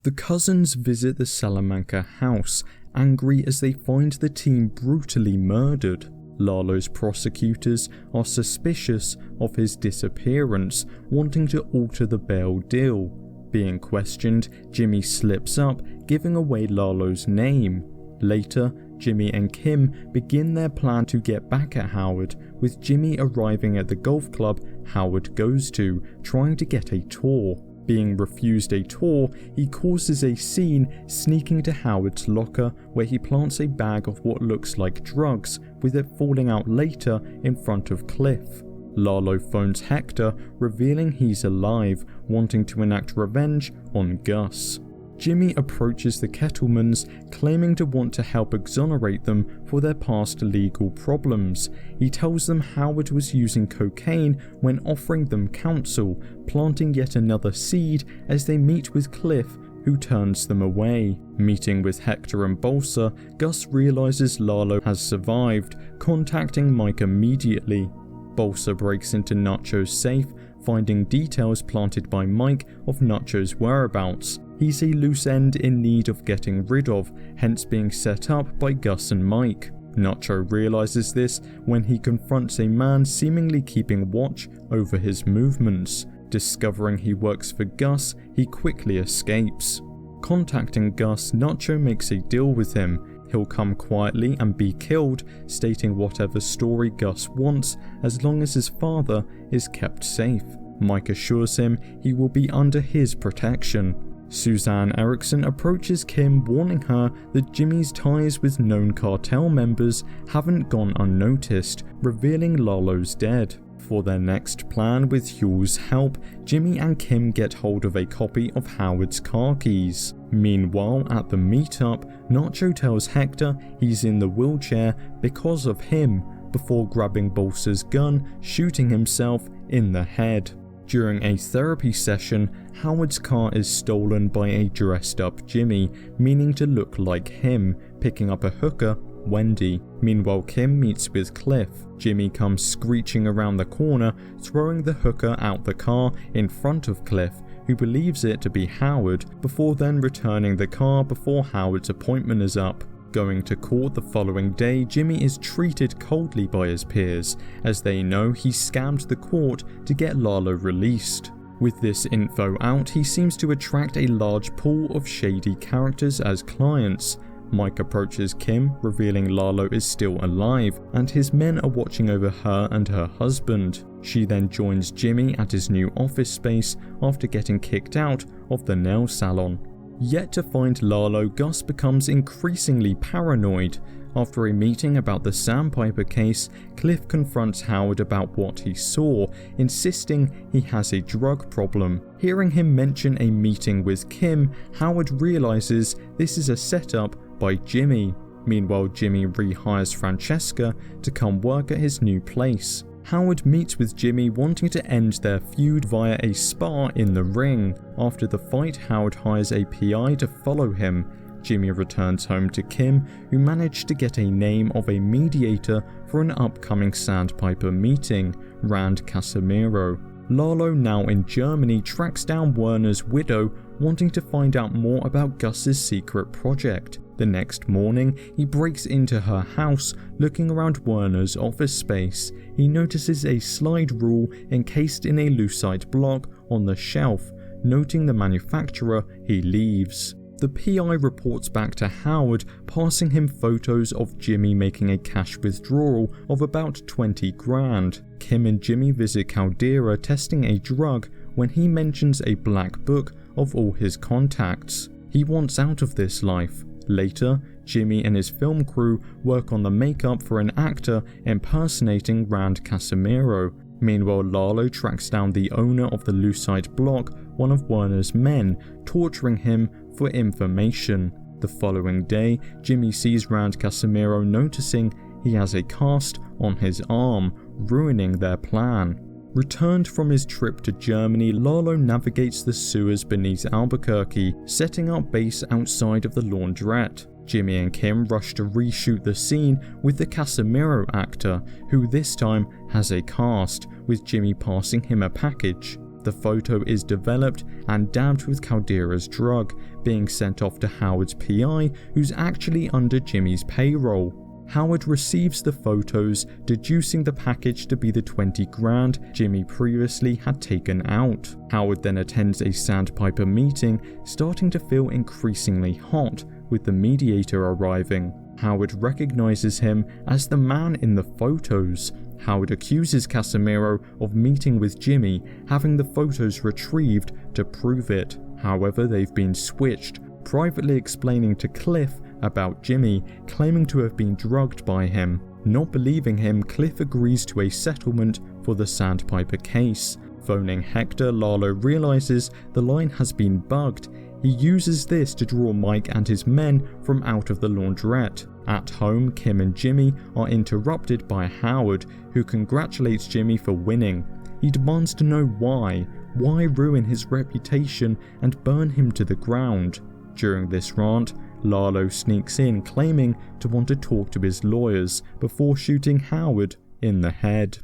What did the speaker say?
The cousins visit the Salamanca house, angry as they find the team brutally murdered. Lalo's prosecutors are suspicious of his disappearance, wanting to alter the bail deal. Being questioned, Jimmy slips up, giving away Lalo's name. Later, Jimmy and Kim begin their plan to get back at Howard, with Jimmy arriving at the golf club Howard goes to, trying to get a tour. Being refused a tour, he causes a scene, sneaking to Howard's locker where he plants a bag of what looks like drugs, with it falling out later in front of Cliff. Lalo phones Hector, revealing he's alive, wanting to enact revenge on Gus. Jimmy approaches the Kettlemans, claiming to want to help exonerate them for their past legal problems. He tells them Howard was using cocaine when offering them counsel, planting yet another seed as they meet with Cliff, who turns them away. Meeting with Hector and Bolsa, Gus realizes Lalo has survived, contacting Mike immediately. Bolsa breaks into Nacho's safe, finding details planted by Mike of Nacho's whereabouts. He's a loose end in need of getting rid of, hence being set up by Gus and Mike. Nacho realizes this when he confronts a man seemingly keeping watch over his movements. Discovering he works for Gus, he quickly escapes. Contacting Gus, Nacho makes a deal with him. He'll come quietly and be killed, stating whatever story Gus wants as long as his father is kept safe. Mike assures him he will be under his protection. Suzanne Erickson approaches Kim, warning her that Jimmy's ties with known cartel members haven't gone unnoticed, revealing Lalo's dead. For their next plan, with Hugh's help, Jimmy and Kim get hold of a copy of Howard's car keys. Meanwhile, at the meetup, Nacho tells Hector he's in the wheelchair because of him, before grabbing Bolsa's gun, shooting himself in the head. During a therapy session, Howard's car is stolen by a dressed-up Jimmy, meaning to look like him, picking up a hooker, Wendy. Meanwhile, Kim meets with Cliff. Jimmy comes screeching around the corner, throwing the hooker out the car in front of Cliff, who believes it to be Howard, before then returning the car before Howard's appointment is up. Going to court the following day, Jimmy is treated coldly by his peers, as they know he scammed the court to get Lalo released. With this info out, he seems to attract a large pool of shady characters as clients. Mike approaches Kim, revealing Lalo is still alive, and his men are watching over her and her husband. She then joins Jimmy at his new office space after getting kicked out of the nail salon. Yet to find Lalo, Gus becomes increasingly paranoid. After a meeting about the Sandpiper case, Cliff confronts Howard about what he saw, insisting he has a drug problem. Hearing him mention a meeting with Kim, Howard realizes this is a setup by Jimmy. Meanwhile, Jimmy rehires Francesca to come work at his new place. Howard meets with Jimmy, wanting to end their feud via a spar in the ring. After the fight, Howard hires a PI to follow him. Jimmy returns home to Kim, who managed to get a name of a mediator for an upcoming Sandpiper meeting, Rand Casimiro. Lalo, now in Germany, tracks down Werner's widow, wanting to find out more about Gus's secret project. The next morning, he breaks into her house, looking around Werner's office space. He notices a slide rule encased in a lucite block on the shelf. Noting the manufacturer, he leaves. The PI reports back to Howard, passing him photos of Jimmy making a cash withdrawal of about 20 grand. Kim and Jimmy visit Caldera testing a drug when he mentions a black book of all his contacts. He wants out of this life. Later, Jimmy and his film crew work on the makeup for an actor impersonating Rand Casimiro. Meanwhile, Lalo tracks down the owner of the lucite block, one of Werner's men, torturing him for information. The following day, Jimmy sees Rand Casimiro, noticing he has a cast on his arm, ruining their plan. Returned from his trip to Germany, Lalo navigates the sewers beneath Albuquerque, setting up base outside of the laundrette. Jimmy and Kim rush to reshoot the scene with the Casimiro actor, who this time has a cast, with Jimmy passing him a package. The photo is developed and dabbed with Caldera's drug, being sent off to Howard's PI, who's actually under Jimmy's payroll. Howard receives the photos, deducing the package to be the 20 grand Jimmy previously had taken out. Howard then attends a sandpiper meeting, starting to feel increasingly hot with the mediator arriving. Howard recognizes him as the man in the photos. Howard accuses Casimiro of meeting with Jimmy, having the photos retrieved to prove it. However, they've been switched, privately explaining to Cliff about Jimmy, claiming to have been drugged by him. Not believing him, Cliff agrees to a settlement for the Sandpiper case. Phoning Hector, Lalo realizes the line has been bugged. He uses this to draw Mike and his men from out of the laundrette. At home, Kim and Jimmy are interrupted by Howard, who congratulates Jimmy for winning. He demands to know why ruin his reputation and burn him to the ground. During this rant, Lalo sneaks in, claiming to want to talk to his lawyers before shooting Howard in the head.